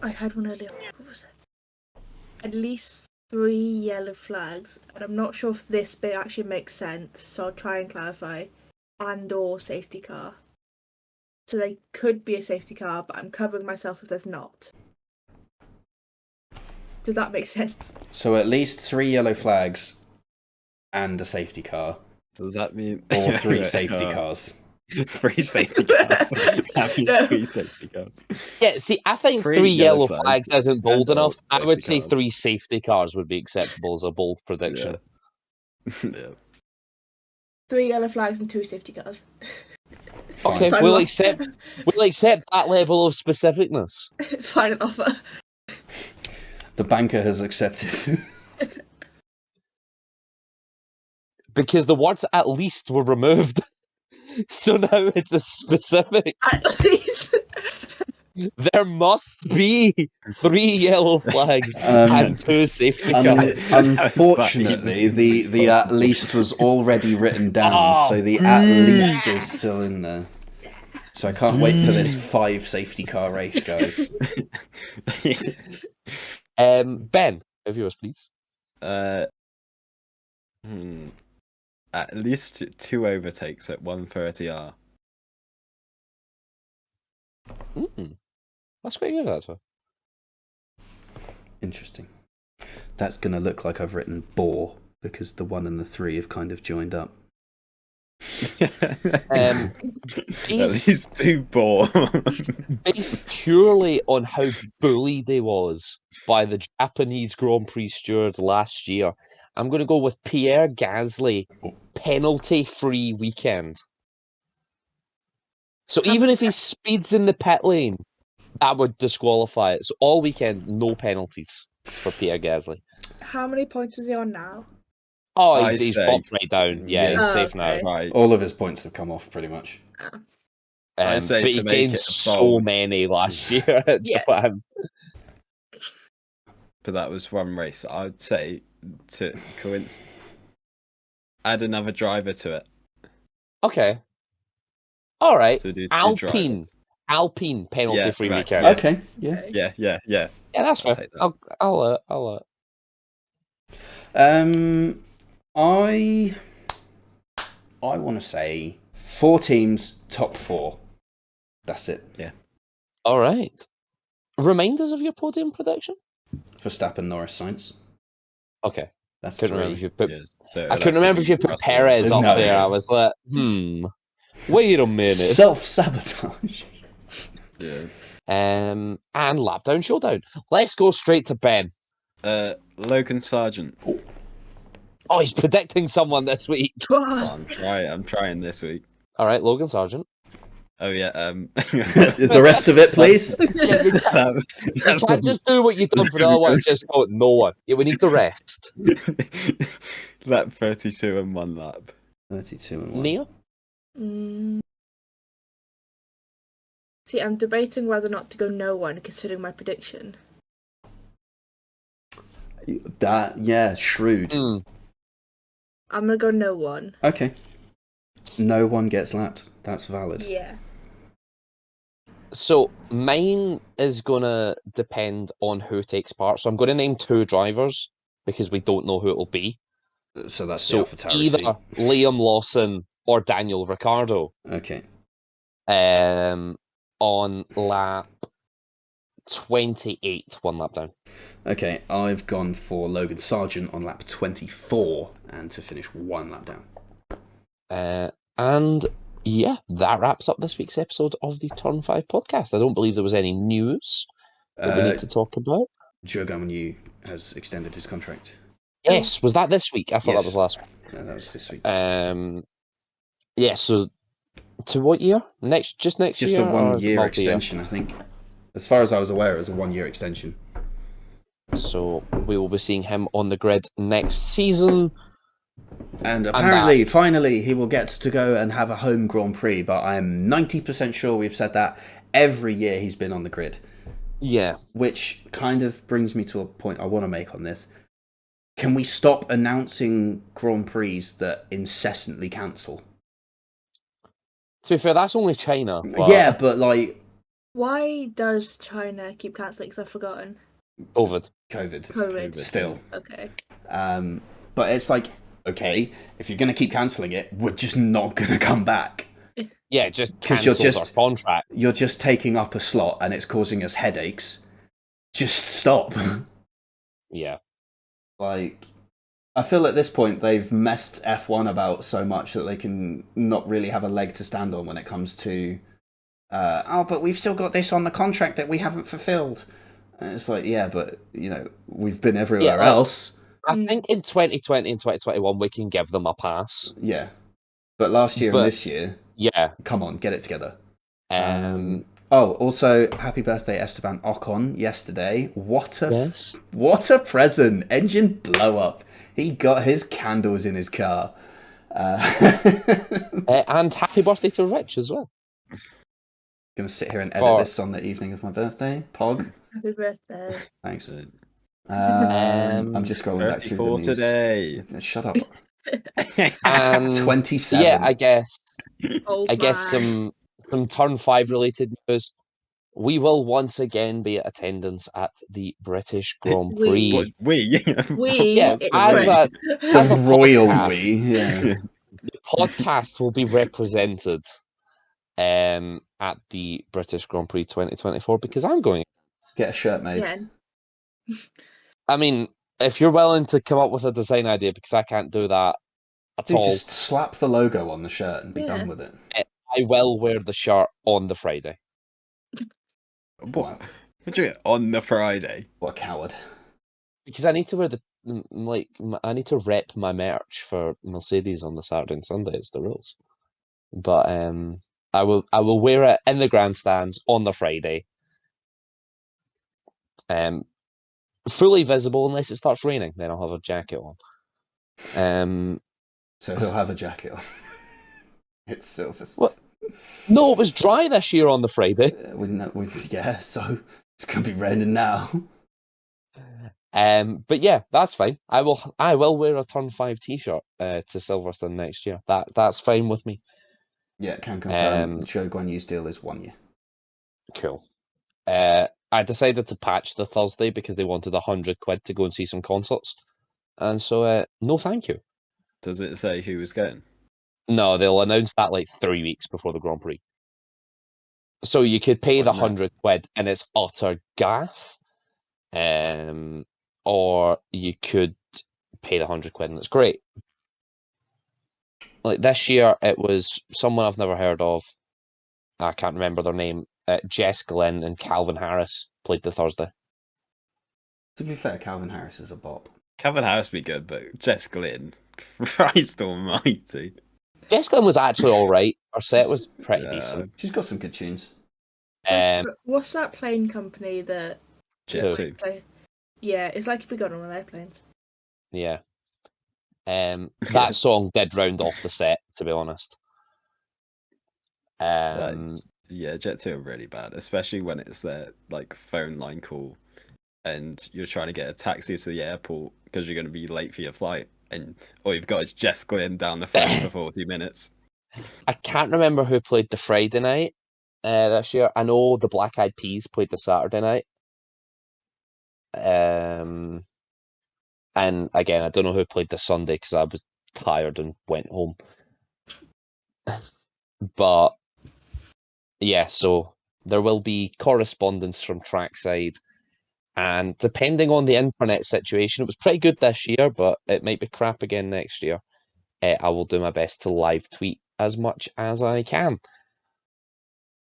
had one earlier. What was it? At least 3 yellow flags, and I'm not sure if this bit actually makes sense, so I'll try and clarify. And/or safety car. So they could be a safety car, but I'm covering myself if there's not. Does that make sense? So at least 3 yellow flags and a safety car. Does that mean... Or 3 safety cars. 3 safety cars. No. 3 safety cars. Yeah, see, I think 3 3 yellow yellow flags isn't bold and/or enough. I would safety say cars. 3 safety cars would be acceptable as a bold prediction. Yeah. 3 yellow flags and 2 safety cars. Fine. Okay, Final we'll offer. accept that level of specificness. Final offer. The banker has accepted. Because the words "at least" were removed. So now it's a specific. At least. There must be 3 yellow flags and 2 safety cars. Unfortunately, the at least was already written down, so the at least is still in there. So I can't wait for this 5 safety car race, guys. Ben, have yours, please. At least 2 overtakes at 130R. That's quite good, actually. Interesting. That's going to look like I've written bore, because the 1 and the 3 have kind of joined up. At least 2 bore. Based purely on how bullied he was by the Japanese Grand Prix stewards last year, I'm going to go with Pierre Gasly, penalty-free weekend. So even if he speeds in the pit lane, that would disqualify it. So all weekend, no penalties for Pierre Gasly. How many points is he on now? Oh, I'd he's say- popped right down. Yeah, he's Yeah. safe now. Okay. Right. All of his points have come off, pretty much. I say but to he make gained it so bold. many last year at Yeah. Japan. But that was one race. I'd say to add another driver to it. Okay. All right. So do two drivers. Alpine penalty Yeah, free right, weekend. yeah. Okay, yeah. Okay. Yeah. Yeah, that's I'll fair. take that. I'll I want to say 4 teams, top 4. That's it. All right. Remind us of your podium prediction. Verstappen, Norris, Sainz. Okay. That's Couldn't remember 3. if you put. Yeah, so I it'll couldn't have to remember if be you put Russell. Perez up No. there. I was like, Wait a minute. Self-sabotage. Yeah. And lap down showdown. Let's go straight to Ben. Logan Sargent. Oh, he's predicting someone this week. Oh, I'm trying this week. All right, Logan Sargent. Oh yeah. The rest of it, please. Yeah, you can't just do what you've done for the other one. Just go, no one. Yeah, we need the rest. lap 32 and 1 lap. 32 and 1. Neil? Mm. See, I'm debating whether or not to go no one, considering my prediction. Shrewd. Mm. I'm gonna go no one. Okay. No one gets lapped. That's valid. Yeah. So mine is gonna depend on who takes part. So I'm going to name 2 drivers because we don't know who it'll be. So that's So the AlphaTauri either seat. Liam Lawson or Daniel Ricciardo. Okay. On lap 28, 1 lap down. Okay, I've gone for Logan Sargent on lap 24 and to finish 1 lap down. And yeah, that wraps up this week's episode of the Turn 5 podcast. I don't believe there was any news that we need to talk about. Joe Gagnon has extended his contract. Yes, was that this week? I thought Yes. that was last week. No, that was this week. Yeah, so to what year? Just next Just year? a or 1 is it year multi-year? extension, I think. As far as I was aware, it was a 1 year extension. So we will be seeing him on the grid next season. And apparently, finally, he will get to go and have a home Grand Prix, but I'm 90% sure we've said that every year he's been on the grid. Yeah. Which kind of brings me to a point I want to make on this. Can we stop announcing Grand Prix that incessantly cancel? To be fair, that's only China. Yeah, but like... Why does China keep cancelling? Because I've forgotten. COVID. COVID. Still. Okay. But it's like, okay, if you're going to keep cancelling it, we're just not going to come back. Yeah, just 'Cause you're cancel our contract. You're just taking up a slot and it's causing us headaches. Just stop. Yeah. Like, I feel at this point they've messed F1 about so much that they can not really have a leg to stand on when it comes to, but we've still got this on the contract that we haven't fulfilled. And it's like, yeah, but, you know, we've been everywhere else. I think in 2020 and 2021 we can give them a pass. Yeah. But last year and this year, yeah. Come on, get it together. Also, happy birthday Esteban Ocon yesterday. What a present. Engine blow up. He got his candles in his car. And happy birthday to Rich as well. Gonna sit here and edit this on the evening of my birthday. Pog. Happy birthday. Thanks. I'm just scrolling back through the news. today. Shut up. And 27. Yeah, I guess Oh, some Turn 5 related news. We will once again be at attendance at the British Grand Prix. We? Yeah, as a royal podcast, we. Yeah. The podcast will be represented at the British Grand Prix 2024 because I'm going. Get a shirt made. Yeah. I mean, if you're willing to come up with a design idea, because I can't do that at all. Just slap the logo on the shirt and be done with it. I will wear the shirt on the Friday. What? What do you mean, on the Friday? What a coward. Because I need to wear I need to rep my merch for Mercedes on the Saturday and Sunday. It's the rules. But I will wear it in the grandstands on the Friday. Fully visible unless it starts raining. Then I'll have a jacket on. So he'll have a jacket on. It's Silverstone. What? No, it was dry this year on the Friday. Yeah, so it's gonna be raining now. But yeah, that's fine. I will wear a Turn 5 t-shirt to Silverstone next year. That's fine with me. Yeah, can confirm. Joe Guan Yu's deal is 1 year. Cool. I decided to patch the Thursday because they wanted £100 to go and see some concerts, and so no, thank you. Does it say who was going? No, they'll announce that like 3 weeks before the Grand Prix. So you could pay the Why not? £100 and it's utter gaff, or you could pay the £100 and it's great. Like this year, it was someone I've never heard of. I can't remember their name. Jess Glynn and Calvin Harris played the Thursday. To be fair, Calvin Harris is a bop. Calvin Harris be good, but Jess Glynn, Christ almighty. Jess Glynn was actually all right. Her set was pretty Yeah. decent. She's got some good tunes. What's that plane company that? Jet Two. 2. Yeah, it's like if we got on one of their planes. Yeah. That song did round off the set, to be honest. Yeah, Jet 2 are really bad, especially when it's their like phone line call and you're trying to get a taxi to the airport because you're going to be late for your flight, and all you've got is Jess Glynn down the phone for 40 minutes. I can't remember who played the Friday night this year. I know the Black Eyed Peas played the Saturday night. And again, I don't know who played the Sunday because I was tired and went home. But yeah, so there will be correspondence from trackside, and depending on the internet situation, it was pretty good this year, but it might be crap again next year. I will do my best to live tweet as much as I can.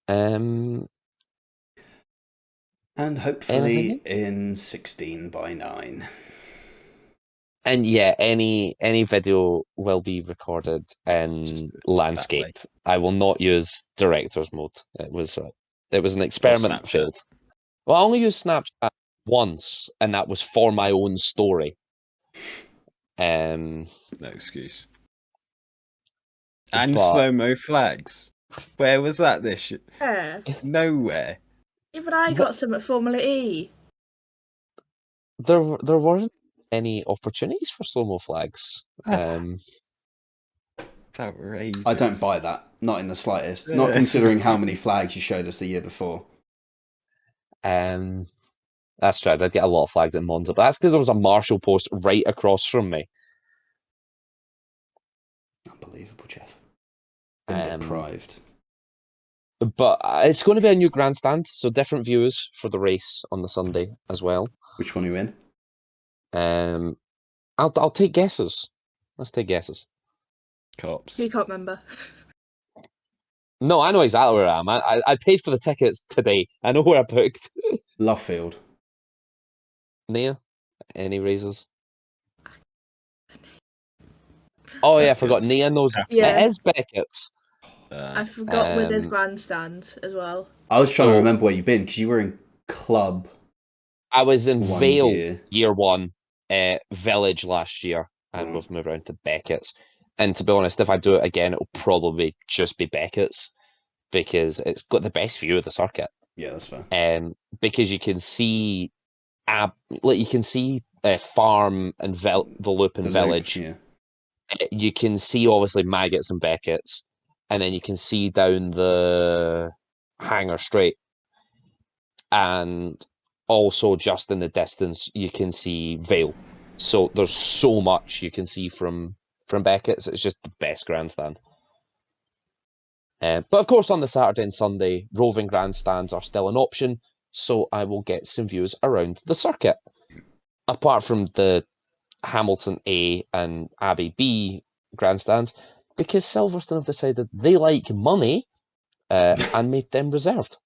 And hopefully Anything else? in 16:9. And yeah, any video will be recorded in Just landscape. I will not use director's mode. It was an experiment that Snapchat. failed. Well, I only used Snapchat once, and that was for my own story. No excuse. And But- slow-mo flags. Where was that this year? Yeah. Nowhere. Even I got some at Formula E. there weren't any opportunities for slow-mo flags. It's outrageous. I don't buy that. Not in the slightest. Not Yeah. considering how many flags you showed us the year before. That's true. I did get a lot of flags in Monza, but that's because there was a Marshall post right across from me. Unbelievable, Jeff. Been Um, deprived. But it's going to be a new grandstand, so different views for the race on the Sunday as well. Which one are you in? I'll take guesses. Let's take guesses. Cops. You can't remember. No, I know exactly where I am. I paid for the tickets today. I know where I booked. Lovefield. Nia, any raises? Oh yeah, I forgot. Beckett's. Nia knows. Yeah. It is Beckett's. I forgot with his Um, grandstand as well. I was trying So- to remember where you've been because you were in club I was in one Vale year. year 1, Village last year, and Right. we've moved around to Beckett's. And to be honest, if I do it again, it'll probably just be Beckett's because it's got the best view of the circuit. Yeah, that's fair. Because you can see, Farm and the Loop and The Village. Loop, yeah. You can see obviously Maggots and Beckett's, and then you can see down the Hangar Straight, and also just in the distance you can see Vale. So there's so much you can see from Beckett's. It's just the best grandstand. But of course, on the Saturday and Sunday, roving grandstands are still an option, so I will get some views around the circuit. Apart from the Hamilton A and Abbey B grandstands, because Silverstone have decided they like money and made them reserved.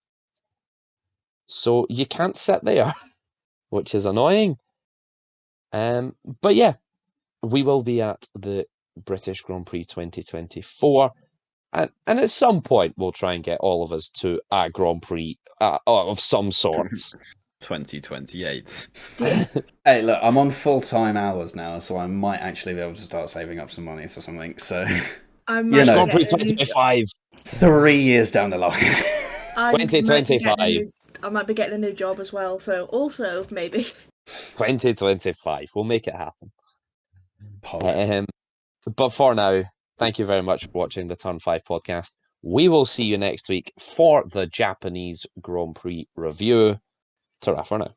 So you can't sit there, which is annoying. But yeah, we will be at the British Grand Prix 2024. And at some point, we'll try and get all of us to a Grand Prix of some sorts. 2028. Hey, look, I'm on full-time hours now, so I might actually be able to start saving up some money for something. So I You might know. Grand Prix get a new job. 2025. 3 years down the line. I might be getting a 2025. I might be getting a new job as well, so also maybe. 2025. We'll make it happen. Pog. But for now, thank you very much for watching the Turn 5 podcast. We will see you next week for the Japanese Grand Prix review. Ta-ra for now.